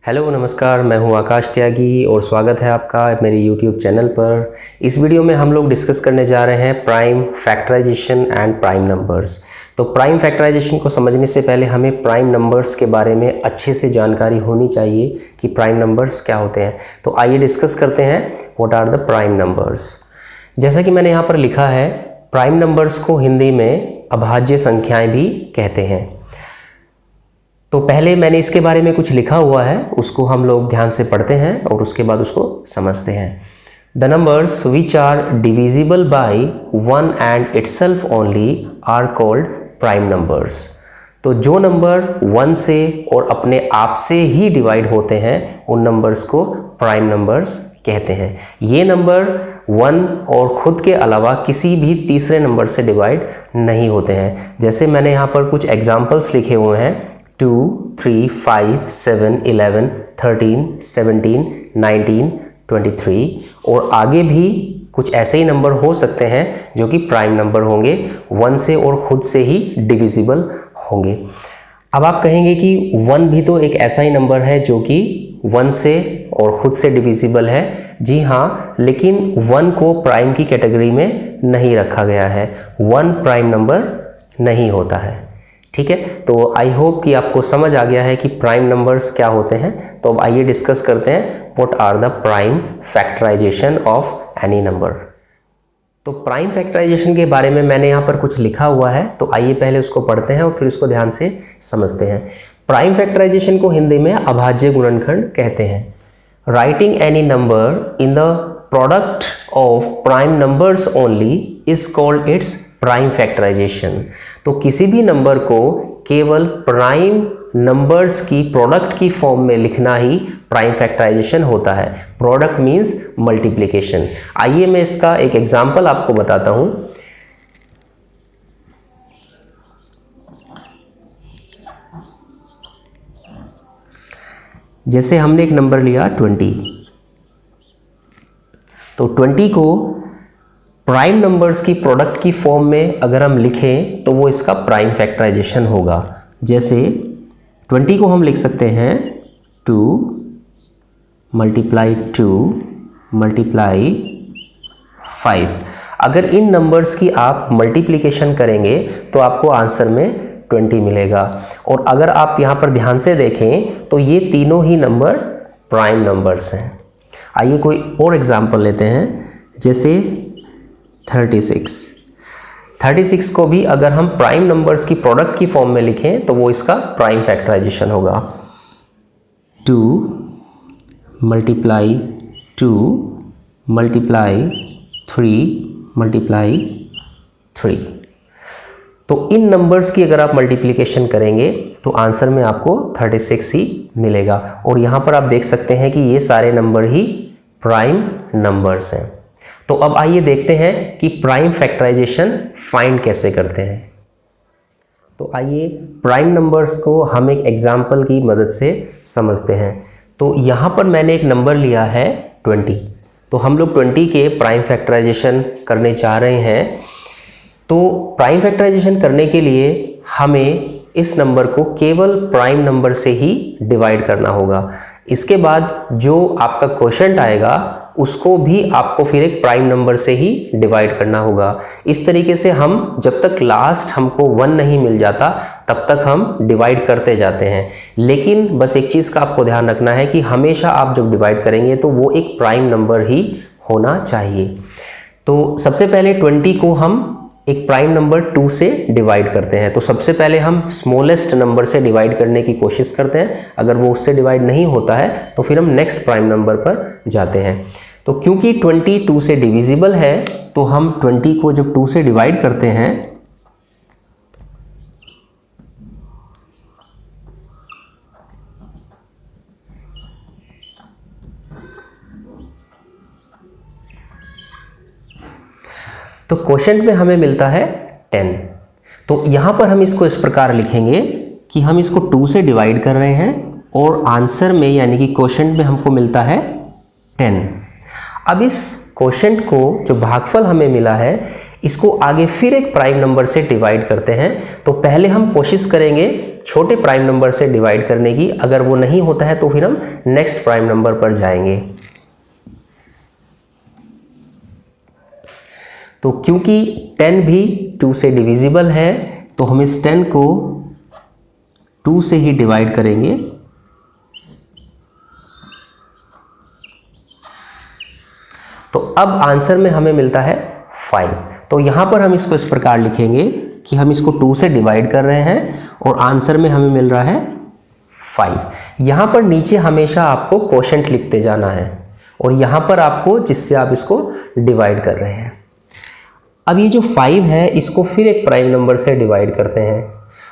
Hello नमस्कार, मैं हूं आकाश त्यागी और स्वागत है आपका मेरे YouTube चैनल पर। इस वीडियो में हम लोग डिस्कस करने जा रहे हैं prime factorisation and prime numbers. तो प्राइम फैक्टराइजेशन को समझने से पहले हमें प्राइम नंबर्स के बारे में अच्छे से जानकारी होनी चाहिए कि प्राइम नंबर्स क्या होते हैं। तो आइए डिस्कस करते हैं what are the prime numbers. जैसा कि मैंने यहाँ पर लिखा है, प्राइम नंबर्स को हिंदी में अभाज्य संख्याएँ भी कहते हैं। तो पहले मैंने इसके बारे में कुछ लिखा हुआ है, उसको हम लोग ध्यान से पढ़ते हैं और उसके बाद उसको समझते हैं। The numbers which are divisible by one and itself only are called prime numbers. तो जो नंबर वन से और अपने आप से ही डिवाइड होते हैं उन नंबर्स को प्राइम नंबर्स कहते हैं। ये नंबर वन और खुद के अलावा किसी भी तीसरे नंबर से डिवाइड नहीं होते हैं। जैसे मैंने यहाँ पर कुछ एग्जाम्पल्स लिखे हुए हैं, 2, 3, 5, 7, 11, 13, 17, 19, 23 और आगे भी कुछ ऐसे ही नंबर हो सकते हैं जो कि प्राइम नंबर होंगे, वन से और खुद से ही डिविजिबल होंगे। अब आप कहेंगे कि वन भी तो एक ऐसा ही नंबर है जो कि वन से और खुद से डिविजिबल है। जी हाँ, लेकिन वन को प्राइम की कैटेगरी में नहीं रखा गया है। वन प्राइम नंबर नहीं होता है। ठीक है, तो आई होप कि आपको समझ आ गया है कि प्राइम नंबर्स क्या होते हैं। तो अब आइए डिस्कस करते हैं what are the prime factorisation of any number. तो प्राइम फैक्टराइजेशन के बारे में मैंने यहाँ पर कुछ लिखा हुआ है, तो आइए पहले उसको पढ़ते हैं और फिर उसको ध्यान से समझते हैं। प्राइम फैक्टराइजेशन को हिंदी में अभाज्य गुणनखंड कहते हैं। Writing any number in the product of prime numbers only is called its prime factorisation. तो किसी भी नंबर को केवल प्राइम नंबर्स की प्रोडक्ट की फॉर्म में लिखना ही प्राइम फैक्टराइजेशन होता है। Product means multiplication. आइए मैं इसका एक एग्जांपल आपको बताता हूं। जैसे हमने एक नंबर लिया 20, तो 20 को प्राइम नंबर्स की प्रोडक्ट की फॉर्म में अगर हम लिखें तो वो इसका प्राइम फैक्टराइजेशन होगा। जैसे 20 को हम लिख सकते हैं 2 मल्टीप्लाई 2 मल्टीप्लाई 5। अगर इन नंबर्स की आप मल्टीप्लिकेशन करेंगे तो आपको आंसर में 20 मिलेगा। और अगर आप यहाँ पर ध्यान से देखें तो ये तीनों ही नंबर प्राइम नंबर्स हैं। आइए कोई और एग्जाम्पल लेते हैं, जैसे 36 को भी अगर हम प्राइम नंबर्स की प्रोडक्ट की फॉर्म में लिखें तो वो इसका प्राइम फैक्टराइजेशन होगा। 2 मल्टीप्लाई 2 मल्टीप्लाई 3 मल्टीप्लाई 3। तो इन नंबर्स की अगर आप मल्टीप्लिकेशन करेंगे तो आंसर में आपको 36 ही मिलेगा। और यहाँ पर आप देख सकते हैं कि ये सारे नंबर ही प्राइम नंबर्स हैं। तो अब आइए देखते हैं कि प्राइम फैक्टराइजेशन फाइंड कैसे करते हैं। तो आइए प्राइम नंबर्स को हम एक एग्जाम्पल की मदद से समझते हैं। तो यहाँ पर मैंने एक नंबर लिया है 20, तो हम लोग 20 के प्राइम फैक्टराइजेशन करने जा रहे हैं। तो प्राइम फैक्टराइजेशन करने के लिए हमें इस नंबर को केवल प्राइम नंबर से ही डिवाइड करना होगा। इसके बाद जो आपका क्वोशंट आएगा उसको भी आपको फिर एक प्राइम नंबर से ही डिवाइड करना होगा। इस तरीके से हम जब तक लास्ट हमको 1 नहीं मिल जाता तब तक हम डिवाइड करते जाते हैं। लेकिन बस एक चीज़ का आपको ध्यान रखना है कि हमेशा आप जब डिवाइड करेंगे तो वो एक प्राइम नंबर ही होना चाहिए। तो सबसे पहले 20 को हम एक प्राइम नंबर 2 से डिवाइड करते हैं। तो सबसे पहले हम स्मॉलेस्ट नंबर से डिवाइड करने की कोशिश करते हैं। अगर वो उससे डिवाइड नहीं होता है तो फिर हम नेक्स्ट प्राइम नंबर पर जाते हैं। तो क्योंकि 20 2 से डिविजिबल है तो हम 20 को जब 2 से डिवाइड करते हैं तो क्वोशंट में हमें मिलता है 10। तो यहाँ पर हम इसको इस प्रकार लिखेंगे कि हम इसको 2 से डिवाइड कर रहे हैं और आंसर में यानी कि क्वोशंट में हमको मिलता है 10। अब इस क्वोशंट को जो भागफल हमें मिला है इसको आगे फिर एक प्राइम नंबर से डिवाइड करते हैं। तो पहले हम कोशिश करेंगे छोटे प्राइम नंबर से डिवाइड करने की। अगर वो नहीं होता है तो फिर हम नेक्स्ट प्राइम नंबर पर जाएंगे। तो क्योंकि 10 भी 2 से डिविजिबल है तो हम इस 10 को 2 से ही डिवाइड करेंगे। तो अब आंसर में हमें मिलता है 5। तो यहां पर हम इसको इस प्रकार लिखेंगे कि हम इसको 2 से डिवाइड कर रहे हैं और आंसर में हमें मिल रहा है 5। यहां पर नीचे हमेशा आपको क्वोशंट लिखते जाना है और यहां पर आपको जिससे आप इसको डिवाइड कर रहे हैं। अब ये जो 5 है इसको फिर एक प्राइम नंबर से डिवाइड करते हैं।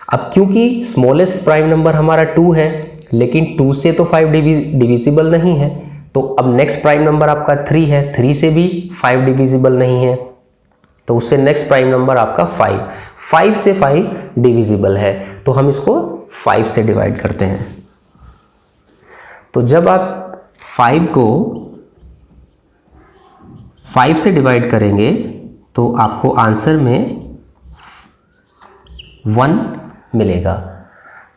अब क्योंकि स्मॉलेस्ट प्राइम नंबर हमारा 2 है लेकिन 2 से तो 5 डिविजिबल नहीं है, तो अब नेक्स्ट प्राइम नंबर आपका 3 है, 3 से भी 5 डिविजिबल नहीं है, तो उससे नेक्स्ट प्राइम नंबर आपका 5 से 5 डिविजिबल है, तो हम इसको 5 से डिवाइड करते हैं। तो जब आप 5 को 5 से डिवाइड करेंगे तो आपको आंसर में 1 मिलेगा।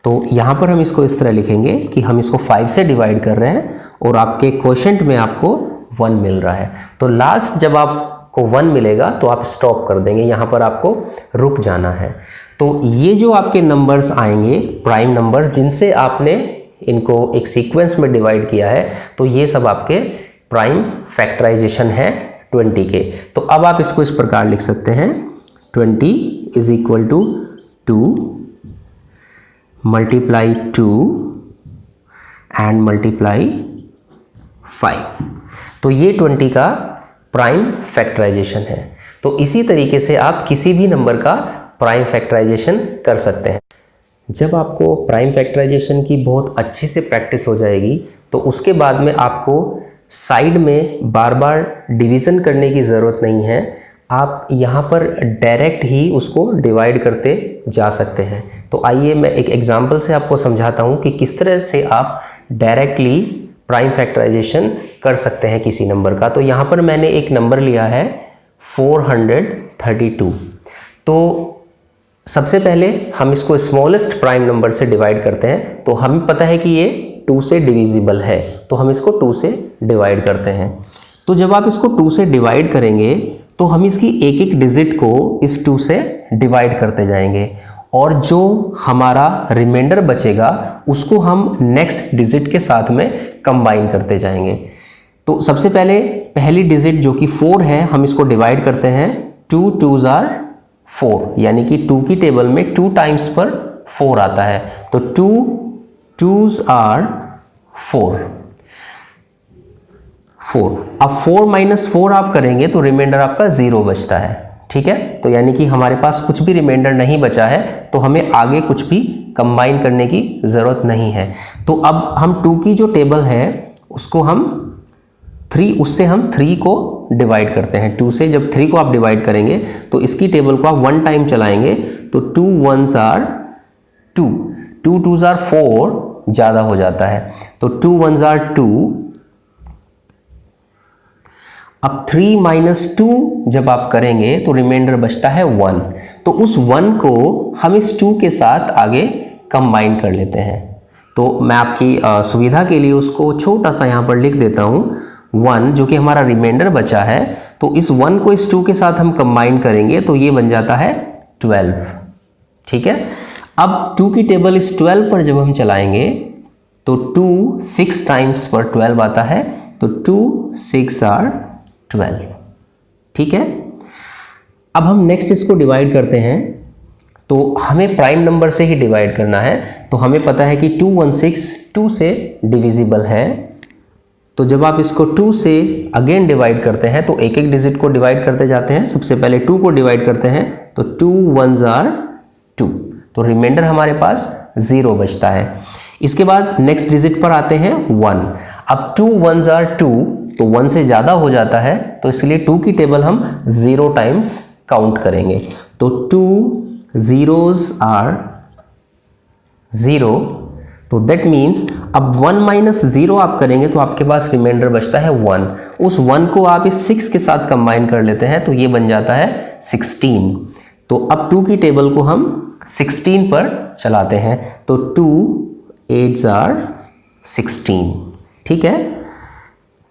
तो यहाँ पर हम इसको इस तरह लिखेंगे कि हम इसको 5 से डिवाइड कर रहे हैं और आपके क्वोशंट में आपको 1 मिल रहा है। तो लास्ट जब आपको 1 मिलेगा तो आप स्टॉप कर देंगे, यहाँ पर आपको रुक जाना है। तो ये जो आपके नंबर्स आएंगे प्राइम नंबर जिनसे आपने इनको एक सीक्वेंस में डिवाइड किया है, तो ये सब आपके प्राइम फैक्टराइजेशन है 20 के। तो अब आप इसको इस प्रकार लिख सकते हैं 20 is equal to 2 multiply 2 and multiply 5। तो ये 20 का प्राइम फैक्टराइजेशन है। तो इसी तरीके से आप किसी भी नंबर का प्राइम फैक्टराइजेशन कर सकते हैं। जब आपको प्राइम फैक्टराइजेशन की बहुत अच्छे से प्रैक्टिस हो जाएगी तो उसके बाद में आपको साइड में बार बार डिवीज़न करने की ज़रूरत नहीं है। आप यहाँ पर डायरेक्ट ही उसको डिवाइड करते जा सकते हैं। तो आइए मैं एक एग्जांपल से आपको समझाता हूँ कि किस तरह से आप डायरेक्टली प्राइम फैक्टराइजेशन कर सकते हैं किसी नंबर का। तो यहाँ पर मैंने एक नंबर लिया है 432। तो सबसे पहले हम इसको स्मॉलेस्ट प्राइम नंबर से डिवाइड करते हैं। तो हमें पता है कि ये 2 से डिविजिबल है, तो हम इसको 2 से डिवाइड करते हैं। तो जब आप इसको 2 से डिवाइड करेंगे तो हम इसकी एक एक डिजिट को इस 2 से डिवाइड करते जाएंगे और जो हमारा रिमाइंडर बचेगा उसको हम नेक्स्ट डिजिट के साथ में कंबाइन करते जाएंगे। तो सबसे पहले पहली डिजिट जो कि 4 है हम इसको डिवाइड करते हैं। 2 2s are 4, यानी कि 2 की टेबल में 2 टाइम्स पर 4 आता है। तो 2 2s are 4। अब 4 माइनस 4 आप करेंगे तो रिमाइंडर आपका 0 बचता है। ठीक है, तो यानी कि हमारे पास कुछ भी रिमाइंडर नहीं बचा है, तो हमें आगे कुछ भी कंबाइन करने की ज़रूरत नहीं है। तो अब हम 2 की जो टेबल है उसको हम 3 हम 3 को डिवाइड करते हैं। 2 से जब 3 को आप डिवाइड करेंगे तो इसकी टेबल को आप 1 टाइम चलाएंगे तो 2 1s are 2, 2 2s are 4 ज़्यादा हो जाता है, तो 2 1s are 2। अब 3 माइनस 2 जब आप करेंगे तो रिमाइंडर बचता है 1। तो उस 1 को हम इस 2 के साथ आगे कंबाइन कर लेते हैं। तो मैं आपकी सुविधा के लिए उसको छोटा सा यहाँ पर लिख देता हूँ 1, जो कि हमारा रिमाइंडर बचा है। तो इस 1 को इस 2 के साथ हम कंबाइन करेंगे तो ये बन जाता है 12। ठीक है, अब 2 की टेबल इस 12 पर जब हम चलाएंगे तो 2 6 टाइम्स पर 12 आता है, तो 2 6 are 12। ठीक है, अब हम नेक्स्ट इसको डिवाइड करते हैं। तो हमें प्राइम नंबर से ही डिवाइड करना है। तो हमें पता है कि 216 2 से डिविजिबल है। तो जब आप इसको 2 से अगेन डिवाइड करते हैं तो एक एक डिजिट को डिवाइड करते जाते हैं। सबसे पहले 2 को डिवाइड करते हैं तो 2 1s are 2, तो रिमाइंडर हमारे पास 0 बचता है। इसके बाद नेक्स्ट डिजिट पर आते हैं 1। अब 2 1s are 2, तो 1 से ज़्यादा हो जाता है, तो इसलिए 2 की टेबल हम 0 टाइम्स काउंट करेंगे। तो 2 zeros are 0, तो दैट मीन्स अब 1 माइनस 0 आप करेंगे तो आपके पास रिमाइंडर बचता है 1। उस 1 को आप इस 6 के साथ कंबाइन कर लेते हैं तो ये बन जाता है 16। तो अब 2 की टेबल को हम 16 पर चलाते हैं, तो 2 8s are 16, ठीक है।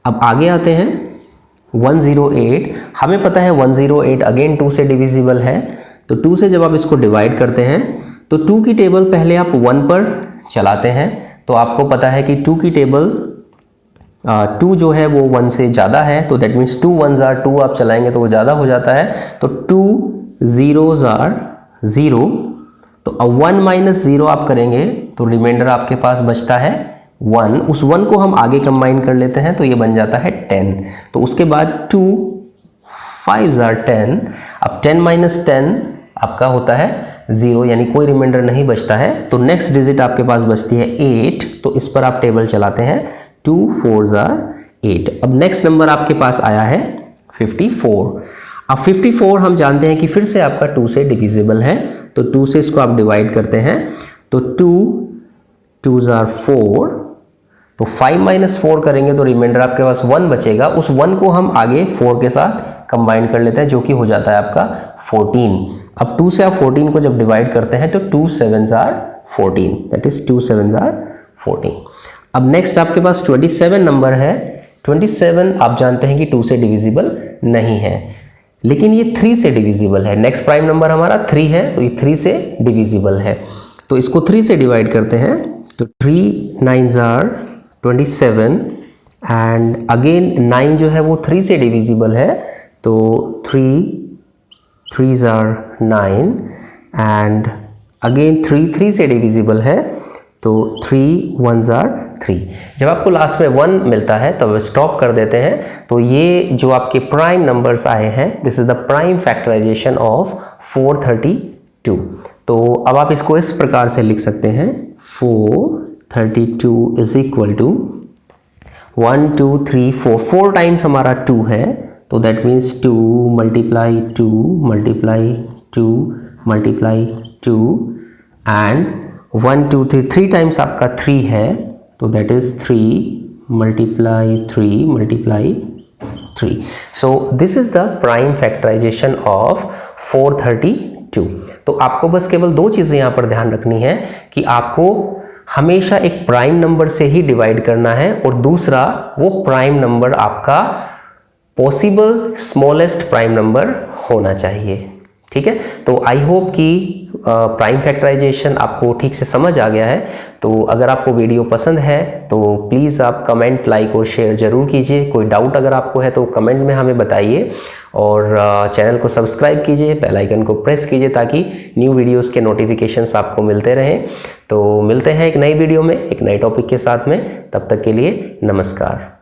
अब आगे आते हैं 108, हमें पता है 108 अगेन 2 से डिविजिबल है, तो 2 से जब आप इसको डिवाइड करते हैं तो 2 की टेबल पहले आप 1 पर चलाते हैं, तो आपको पता है कि 2 की टेबल 2 जो है वो 1 से ज़्यादा है, तो दैट मीन्स 2 1s are 2 आप चलाएंगे तो वो ज़्यादा हो जाता है, तो 2 0s are 0, तो अब 1 माइनस 0 आप करेंगे तो रिमाइंडर आपके पास बचता है 1, उस 1 को हम आगे कंबाइन कर लेते हैं तो ये बन जाता है 10, तो उसके बाद 2 5s are 10, अब 10 माइनस 10 आपका होता है 0, यानी कोई रिमाइंडर नहीं बचता है, तो नेक्स्ट डिजिट आपके पास बचती है 8, तो इस पर आप टेबल चलाते हैं, 2 4s are 8। अब नेक्स्ट नंबर आपके पास आया है 54। अब 54 हम जानते हैं कि फिर से आपका 2 से डिविजिबल है, तो 2 से इसको आप डिवाइड करते हैं, तो 2 2s are 4, तो 5 माइनस 4 करेंगे तो रिमाइंडर आपके पास 1 बचेगा, उस 1 को हम आगे 4 के साथ कंबाइन कर लेते हैं जो कि हो जाता है आपका 14। अब 2 से आप 14 को जब डिवाइड करते हैं तो 2 7s are 14, that is 2 7s are 14। अब नेक्स्ट आपके पास 27 नंबर है। 27 आप जानते हैं कि 2 से डिविजिबल नहीं है, लेकिन ये 3 से डिविजिबल है। नेक्स्ट प्राइम नंबर हमारा 3 है, तो ये 3 से डिविजिबल है, तो इसको 3 से डिवाइड करते हैं, तो 3 9s are 27 एंड अगेन 9 जो है वो 3 से डिविजिबल है, तो 3 3s are 9 एंड अगेन 3 से डिविजिबल है, तो 3 1s are 3। जब आपको लास्ट में 1 मिलता है तब स्टॉप कर देते हैं, तो ये जो आपके प्राइम नंबर्स आए हैं, this is the prime factorisation of 432। तो अब आप इसको इस प्रकार से लिख सकते हैं, 432 इज इक्वल टू 1 2 3 4, 4 टाइम्स हमारा 2 है, तो that means 2 multiply 2 multiply 2 multiply 2 and 1 2 3, 3 times आपका 3 है, तो that is 3 multiply 3 multiply 3। So this is the prime factorisation of 432। तो आपको बस केवल 2 चीज़ें यहाँ पर ध्यान रखनी है कि आपको हमेशा एक प्राइम नंबर से ही डिवाइड करना है, और दूसरा वो प्राइम नंबर आपका पॉसिबल स्मॉलेस्ट प्राइम नंबर होना चाहिए, ठीक है। तो आई होप कि प्राइम फैक्टराइजेशन आपको ठीक से समझ आ गया है। तो अगर आपको वीडियो पसंद है तो प्लीज़ आप कमेंट लाइक और शेयर ज़रूर कीजिए। कोई डाउट अगर आपको है तो कमेंट में हमें बताइए, और चैनल को सब्सक्राइब कीजिए, बेल आइकन को प्रेस कीजिए ताकि न्यू वीडियोस के नोटिफिकेशंस आपको मिलते रहें। तो मिलते हैं एक नई वीडियो में एक नए टॉपिक के साथ में, तब तक के लिए नमस्कार।